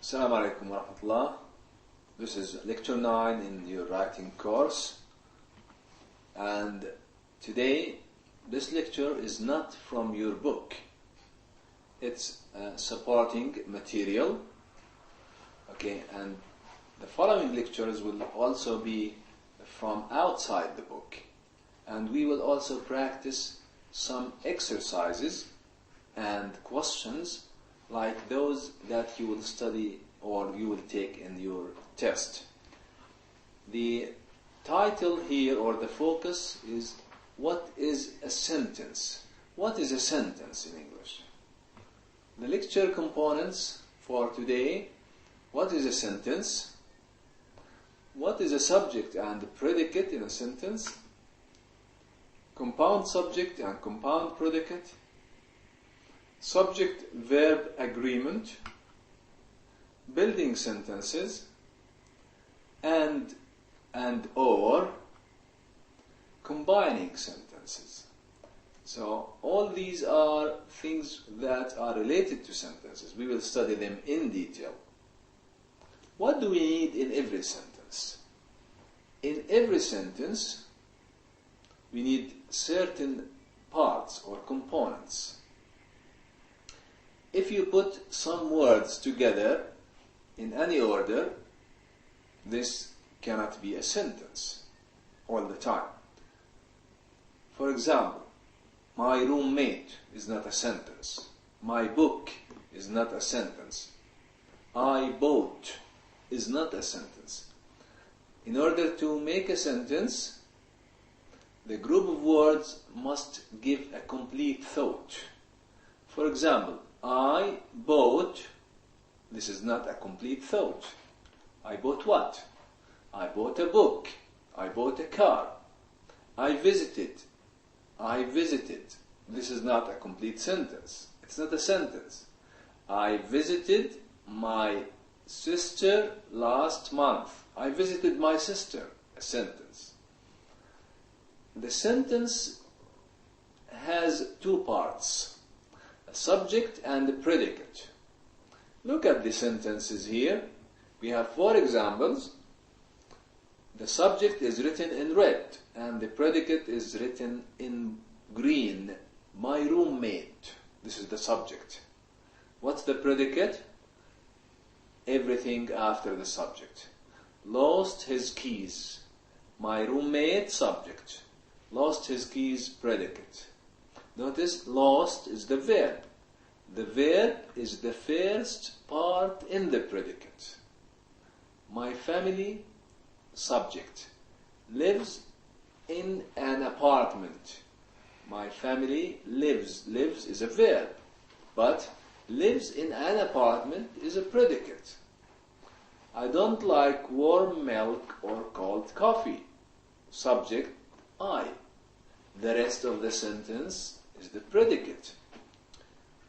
Assalamu alaikum wa rahmatullah. This is lecture 9 in your writing course, and today this lecture is not from your book. It's supporting material, okay, and the following lectures will also be from outside the book, and we will also practice some exercises and questions like those that you will study or you will take in your test. The title here, or the focus, is what is a sentence? What is a sentence in English? The lecture components for today: what is a sentence? What is a subject and a predicate in a sentence? Compound subject and compound predicate. Subject-verb agreement, building sentences, and or combining sentences. So all these are things that are related to sentences. We will study them in detail. What do we need in every sentence? In every sentence, we need certain parts or components. If you put some words together in any order, this cannot be a sentence all the time. For example, my roommate is not a sentence. My book is not a sentence. I bought is not a sentence. In order to make a sentence, the group of words must give a complete thought. For example, I bought, this is not a complete thought. I bought what? I bought a book. I bought a car. I visited. This is not a complete sentence. It's not a sentence. I visited my sister last month. I visited my sister. A sentence. The sentence has two parts: a subject and a predicate. Look at the sentences here. We have 4 examples. The subject is written in red and the predicate is written in green. My roommate. This is the subject. What's the predicate? Everything after the subject. Lost his keys. My roommate, subject. Lost his keys, predicate. Notice, lost is the verb. The verb is the first part in the predicate. My family, subject. Lives in an apartment. My family lives. Lives is a verb, but lives in an apartment is a predicate. I don't like warm milk or cold coffee. Subject, I. The rest of the sentence is the predicate.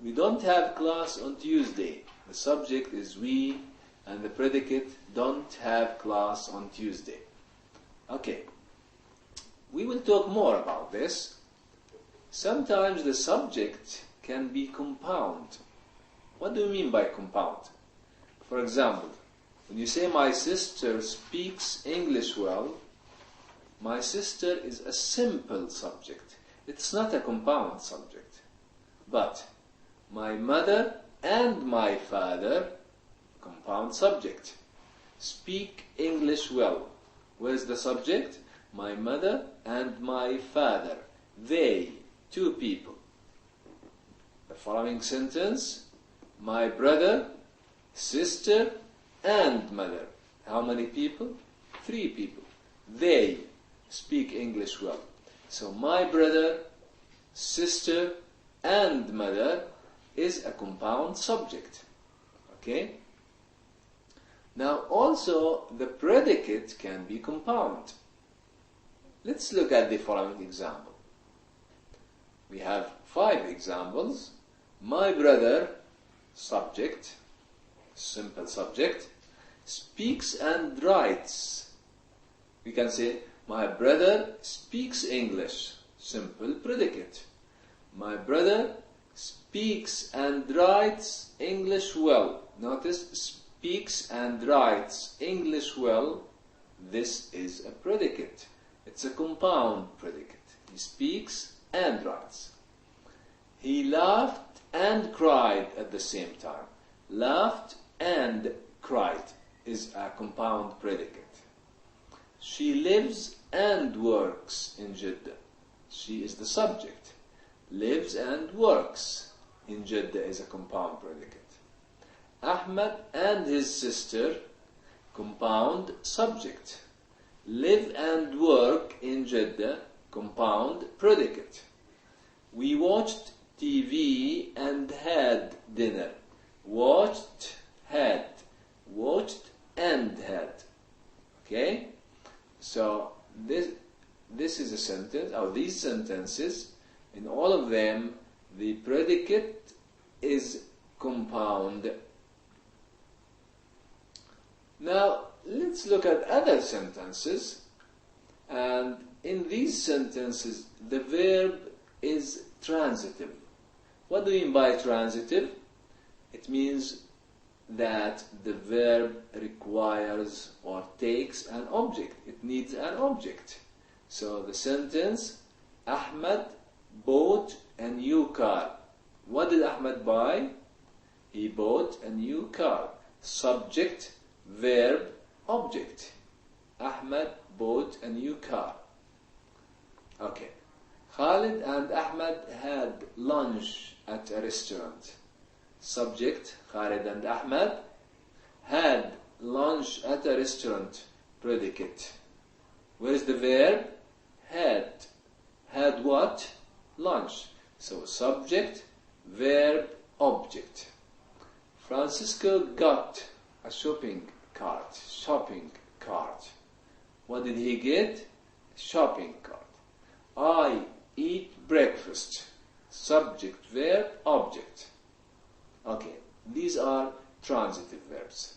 We don't have class on Tuesday. The subject is we, and the predicate, don't have class on Tuesday. Okay. We will talk more about this. Sometimes the subject can be compound. What do you mean by compound? For example, when you say my sister speaks English well, my sister is a simple subject. It's not a compound subject. But my mother and my father, compound subject. Speak English well. Where's the subject? My mother and my father. They, 2 people. The following sentence: my brother, sister, and mother. How many people? 3 people. They speak English well. So my brother, sister, and mother is a compound subject. Okay? Now also the predicate can be compound. Let's look at the following example. We have 5 examples. My brother, subject, simple subject, speaks and writes. We can say my brother speaks English, simple predicate. My brother speaks and writes English well. Notice speaks and writes English well, this is a predicate. It's a compound predicate. He speaks and writes. He laughed and cried at the same time. Laughed and cried is a compound predicate. She lives and works in Jeddah. She is the subject. Lives and works in Jeddah is a compound predicate. Ahmed and his sister, compound subject. Live and work in Jeddah, compound predicate. We watched TV and had dinner. Watched, had. Watched and had. Okay? So this is a sentence, or these sentences, in all of them, the predicate is compound. Now, let's look at other sentences. And in these sentences, the verb is transitive. What do we mean by transitive? It means that the verb requires or takes an object. It needs an object. So the sentence, Ahmed bought a new car. What did Ahmed buy? He bought a new car. Subject, verb, object. Ahmed bought a new car. Okay. Khalid and Ahmed had lunch at a restaurant. Subject, Khalid and Ahmed had lunch at a restaurant. Predicate. Where is the verb? Had. Had what? Lunch. So subject, verb, object. Francisco got a shopping cart. Shopping cart. What did he get? Shopping cart. I eat breakfast. Subject, verb, object. Okay, these are transitive verbs.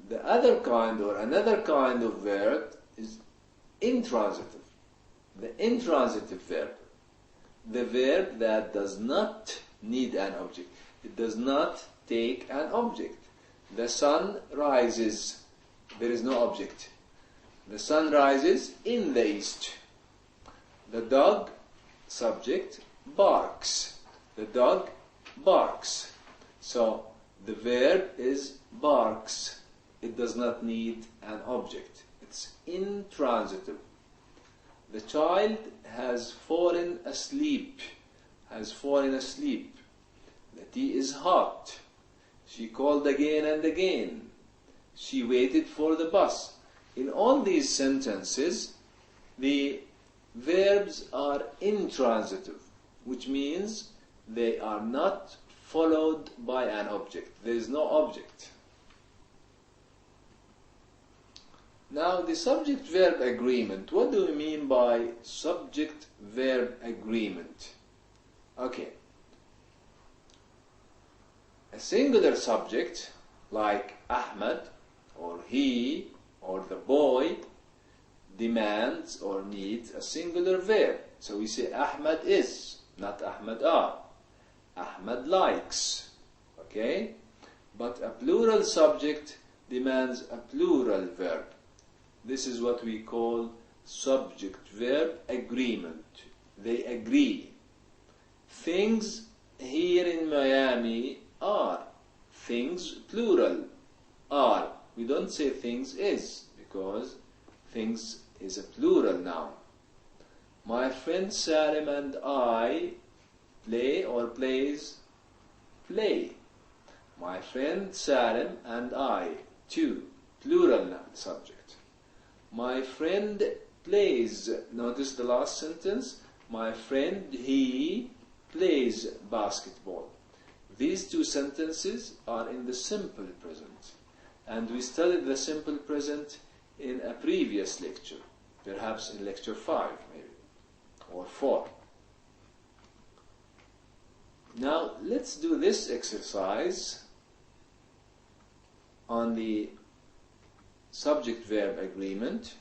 The other kind or another kind of verb is intransitive. The intransitive verb. The verb that does not need an object. It does not take an object. The sun rises. There is no object. The sun rises in the east. The dog, subject, barks. The dog barks. So the verb is barks. It does not need an object. It's intransitive. The child has fallen asleep. Has fallen asleep. The tea is hot. She called again and again. She waited for the bus. In all these sentences, the verbs are intransitive, which means they are not followed by an object. There is no object. Now, the subject-verb agreement. What do we mean by subject-verb agreement? Okay. A singular subject, like Ahmed, or he, or the boy, demands or needs a singular verb. So we say Ahmed is, not Ahmed are. Ahmed likes. Okay? But a plural subject demands a plural verb. This is what we call subject-verb agreement. They agree. Things here in Miami are. Things, plural, are. We don't say things is, because things is a plural noun. My friend Salim and I play or plays, play. My friend Salim and I, two, plural noun, subject. My friend plays, notice the last sentence, my friend, he plays basketball. These two sentences are in the simple present. And we studied the simple present in a previous lecture, perhaps in lecture 5 maybe, or 4. Now let's do this exercise on the subject-verb agreement.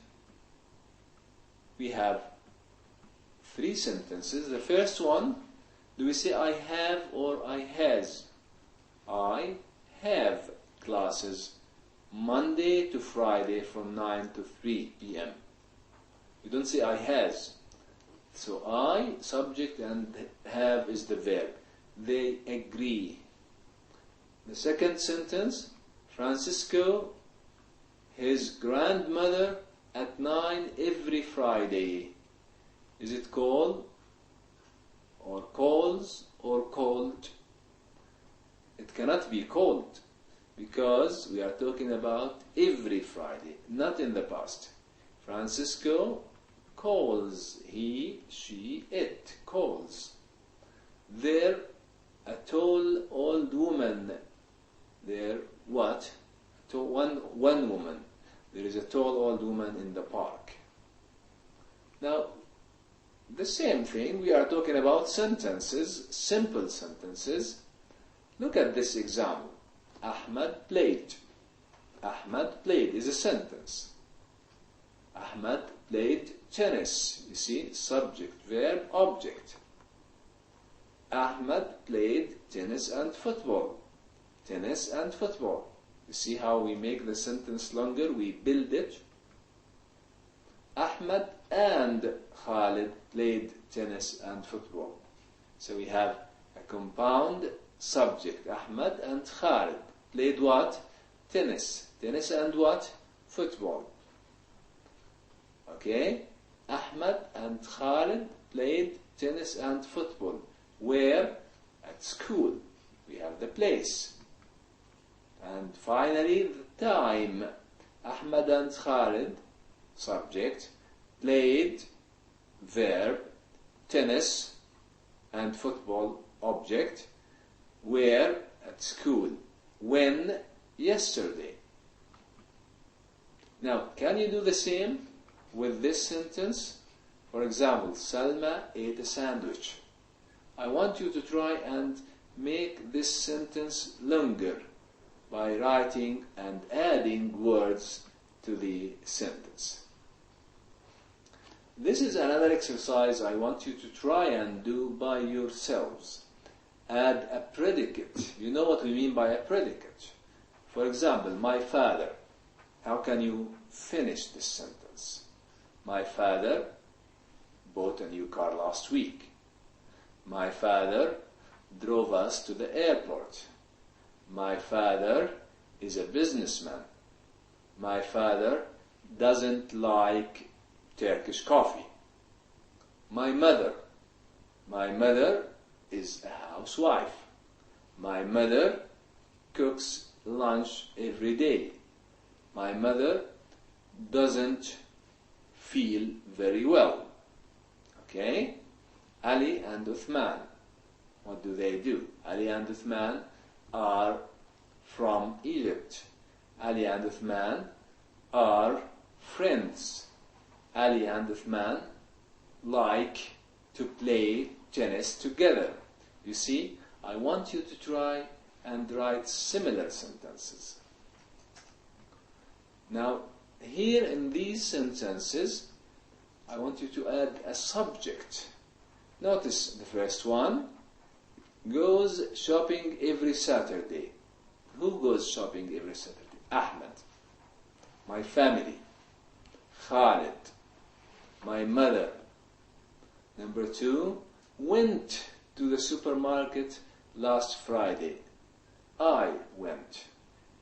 We have 3 sentences. The first one, do we say I have or I has? I have classes Monday to Friday from 9 to 3 p.m. You don't say I has. So I, subject, and have is the verb. They agree. The second sentence, Francisco, his grandmother at 9 every Friday. Is it call or calls or called? It cannot be called because we are talking about every Friday, not in the past. Francisco calls, he, she, it, calls. There, a tall old woman, there, what? One woman. There is a tall old woman in the park. Now, the same thing, we are talking about sentences, simple sentences. Look at this example. Ahmad played. Ahmad played is a sentence. Ahmad played tennis. You see, subject, verb, object. Ahmad played tennis and football. Tennis and football. You see how we make the sentence longer? We build it. Ahmad and Khalid played tennis and football. So we have a compound subject. Ahmad and Khalid played what? Tennis. Tennis and what? Football. Okay? Ahmad and Khalid played tennis and football. Where? At school. We have the place. And finally, the time. Ahmad and Khalid, subject, played, verb, tennis and football, object. Where? At school. When? Yesterday. Now, can you do the same with this sentence? For example, Salma ate a sandwich. I want you to try and make this sentence longer by writing and adding words to the sentence. This is another exercise I want you to try and do by yourselves. Add a predicate. You know what we mean by a predicate. For example, my father. How can you finish this sentence? My father bought a new car last week. My father drove us to the airport. My father is a businessman. My father doesn't like Turkish coffee. My mother is a housewife. My mother cooks lunch every day. My mother doesn't feel very well. Okay? Ali and Uthman. What do? Ali and Uthman are from Egypt. Ali and Uthman are friends. Ali and Uthman like to play tennis together. You see, I want you to try and write similar sentences. Now, here in these sentences, I want you to add a subject. Notice the first one, goes shopping every Saturday. Who goes shopping every Saturday? Ahmed. My family. Khalid. My mother. Number 2, went to the supermarket last Friday. I went.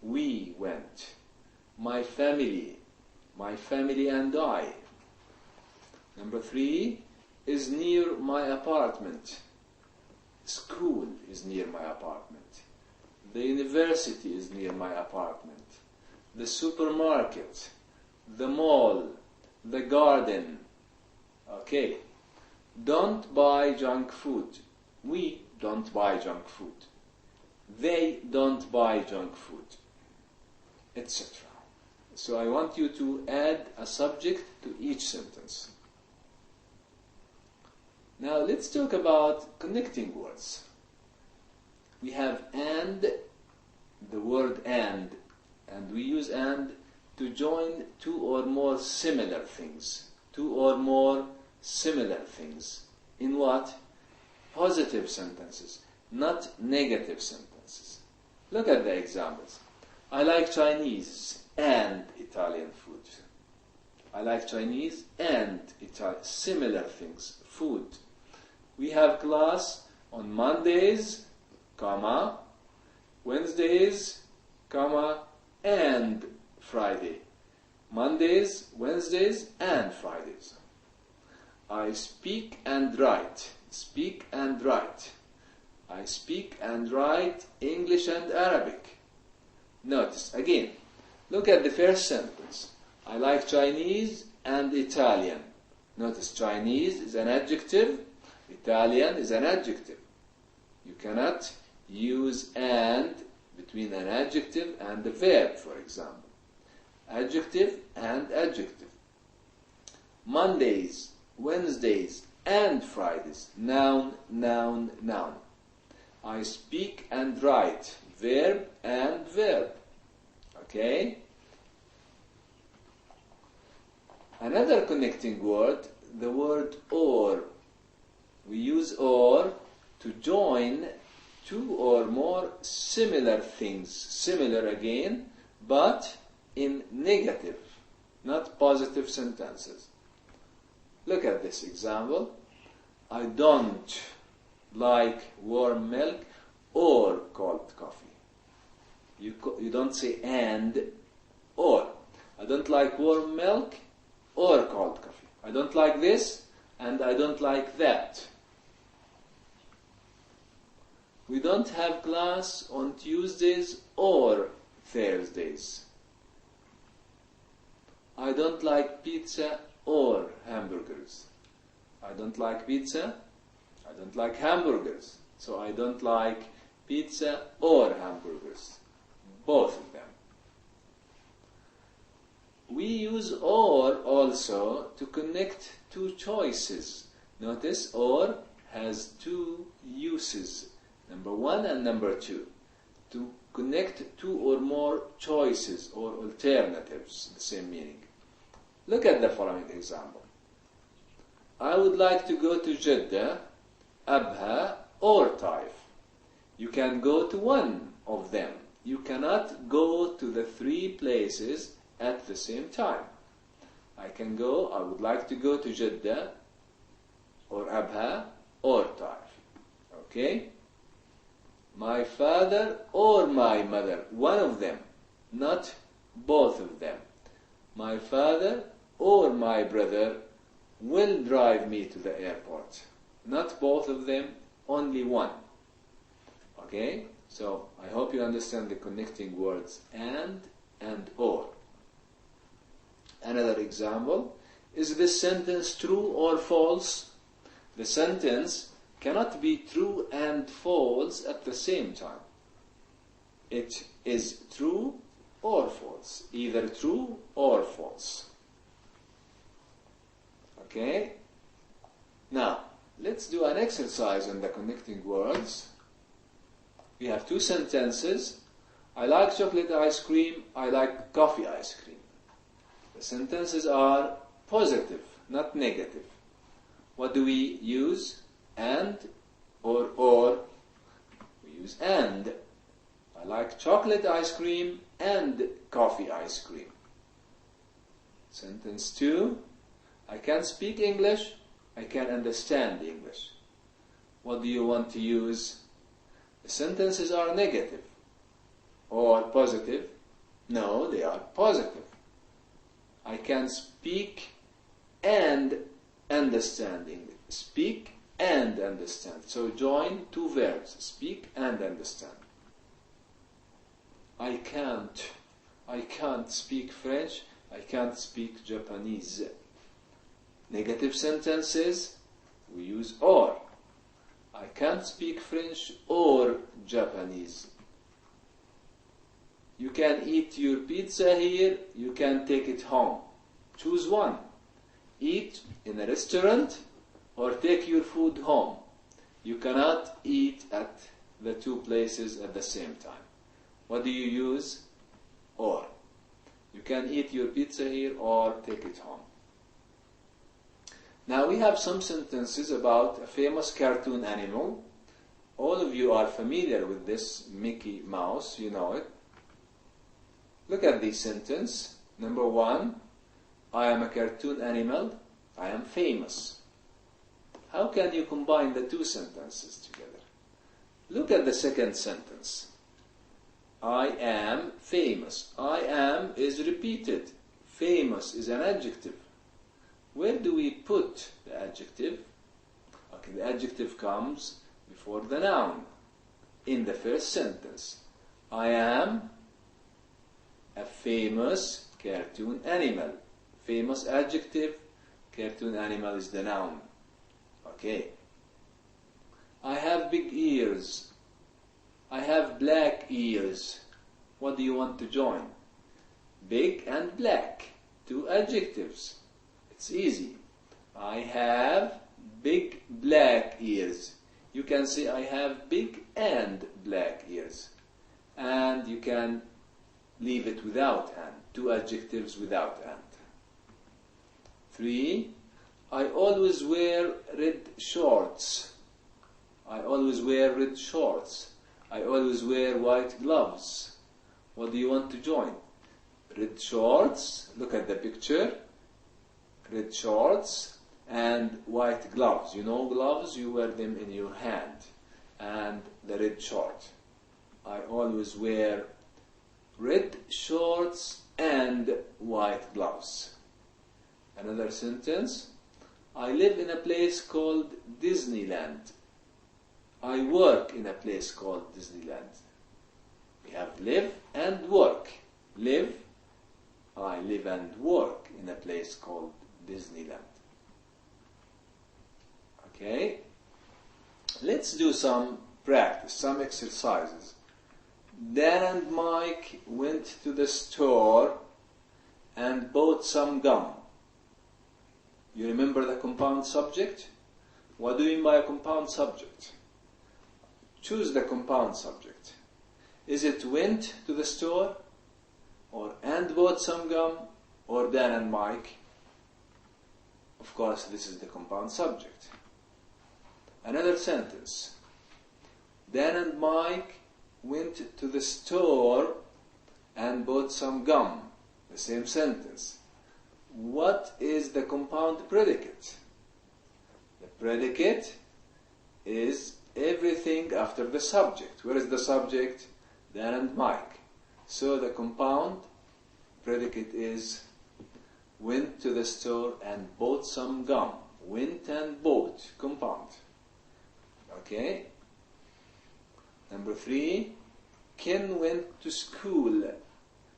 We went. My family and I. Number 3, is near my apartment. School is near my apartment. The university is near my apartment. The supermarket, the mall, the garden. Okay. Don't buy junk food. We don't buy junk food. They don't buy junk food, etc. So I want you to add a subject to each sentence. Now let's talk about connecting words. We have and, the word and we use and to join two or more similar things. Two or more similar things. In what? Positive sentences, not negative sentences. Look at the examples. I like Chinese and Italian food. I like Chinese and Italian, similar things, food. We have class on Mondays, comma, Wednesdays, comma, and Friday. Mondays, Wednesdays, and Fridays. I speak and write. Speak and write. I speak and write English and Arabic. Notice, again, look at the first sentence. I like Chinese and Italian. Notice, Chinese is an adjective, Italian is an adjective. You cannot use and between an adjective and a verb, for example. Adjective and adjective. Mondays, Wednesdays, and Fridays. Noun, noun, noun. I speak and write. Verb and verb. Okay? Another connecting word, the word or. We use or to join two or more similar things. Similar again, but in negative, not positive sentences. Look at this example. I don't like warm milk or cold coffee. You don't say and, or. I don't like warm milk or cold coffee. I don't like this and I don't like that. We don't have class on Tuesdays or Thursdays. I don't like pizza or hamburgers. I don't like pizza. I don't like hamburgers. So I don't like pizza or hamburgers. Both of them. We use or also to connect two choices. Notice or has two uses. Number 1 and number 2. To connect two or more choices or alternatives, the same meaning. Look at the following example. I would like to go to Jeddah, Abha, or Taif. You can go to one of them. You cannot go to the 3 places at the same time. I would like to go to Jeddah, or Abha, or Taif. Okay? My father or my mother, one of them, not both of them. My father or my brother will drive me to the airport. Not both of them, only one. Okay? So, I hope you understand the connecting words and or. Another example, is this sentence true or false? The sentence cannot be true and false at the same time. It is true or false, either true or false. Okay? Now, let's do an exercise on the connecting words. We have 2 sentences. I like chocolate ice cream, I like coffee ice cream. The sentences are positive, not negative. What do we use? And or. We use and. I like chocolate ice cream and coffee ice cream. Sentence 2. I can speak English, I can understand English. What do you want to use? The sentences are negative or positive. No, they are positive. I can speak and understand English. Speak and understand. So join 2 verbs, speak and understand. I can't speak French, I can't speak Japanese. Negative sentences, we use or. I can't speak French or Japanese. You can eat your pizza here, you can take it home. Choose one. Eat in a restaurant or take your food home. You cannot eat at the 2 places at the same time. What do you use? Or. You can eat your pizza here or take it home. Now we have some sentences about a famous cartoon animal. All of you are familiar with this Mickey Mouse, you know it. Look at this sentence. Number 1, I am a cartoon animal. I am famous. How can you combine the two sentences together? Look at the second sentence. I am famous. I am is repeated. Famous is an adjective. Where do we put the adjective? Okay, the adjective comes before the noun in the first sentence. I am a famous cartoon animal. Famous adjective, cartoon animal is the noun. Okay. I have big ears. I have black ears. What do you want to join? Big and black. Two adjectives. It's easy. I have big black ears. You can say I have big and black ears. And you can leave it without and. Two adjectives without and. 3. I always wear red shorts. I always wear red shorts. I always wear white gloves. What do you want to join? Red shorts. Look at the picture. Red shorts and white gloves. You know gloves, you wear them in your hand. And the red short. I always wear red shorts and white gloves. Another sentence. I live in a place called Disneyland. I work in a place called Disneyland. We have live and work. Live, I live and work in a place called Disneyland. Okay? Let's do some practice, some exercises. Dan and Mike went to the store and bought some gum. You remember the compound subject? What do you mean by a compound subject? Choose the compound subject. Is it went to the store, or and bought some gum, or Dan and Mike? Of course, this is the compound subject. Another sentence. Dan and Mike went to the store and bought some gum. The same sentence. What is the compound predicate? The predicate is everything after the subject. Where is the subject? Dan and Mike. So the compound predicate is went to the store and bought some gum. Went and bought. Compound. Okay? Number 3. Ken went to school.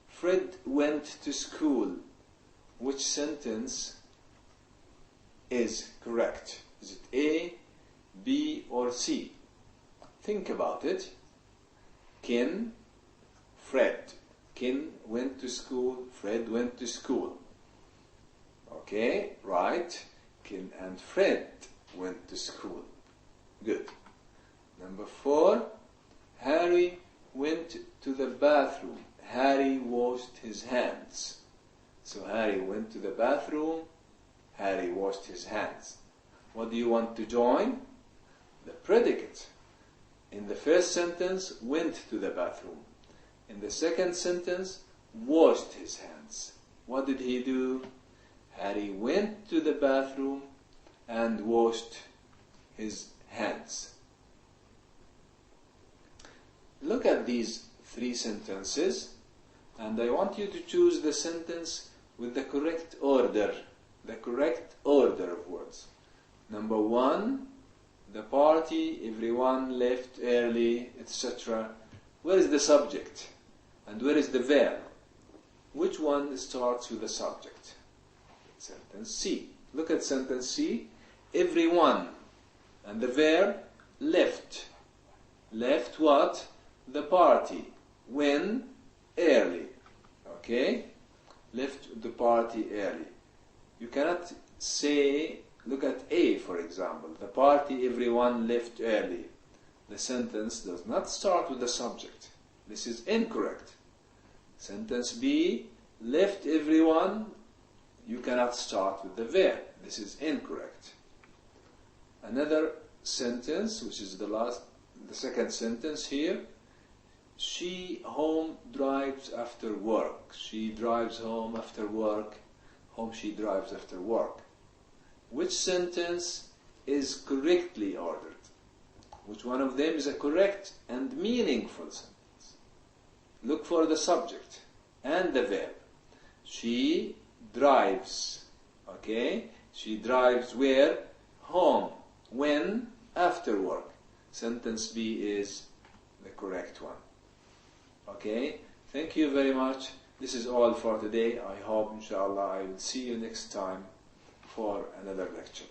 Fred went to school. Which sentence is correct? Is it A, B, or C? Think about it. Ken, Fred. Ken went to school. Fred went to school. Okay, right. Ken and Fred went to school. Good. Number 4. Harry went to the bathroom. Harry washed his hands. So Harry went to the bathroom. Harry washed his hands. What do you want to join? The predicate. In the first sentence, went to the bathroom. In the second sentence, washed his hands. What did he do? Harry went to the bathroom and washed his hands. Look at these 3 sentences, and I want you to choose the sentence with the correct order of words. Number 1, the party, everyone left early, etc. Where is the subject? And where is the verb? Which one starts with the subject? Sentence C. Look at sentence C. Everyone. And the verb, left. Left what? The party. When? Early. Okay? Left the party early. You cannot say, look at A for example. The party, everyone left early. The sentence does not start with the subject. This is incorrect. Sentence B, left everyone. You cannot start with the verb. This is incorrect. Another sentence, which is the second sentence here. She home drives after work. She drives home after work. Home she drives after work. Which sentence is correctly ordered? Which one of them is a correct and meaningful sentence? Look for the subject and the verb. She drives. Okay? She drives where? Home. When? After work. Sentence B is the correct one. Okay? Thank you very much. This is all for today. I hope, inshallah, I will see you next time for another lecture.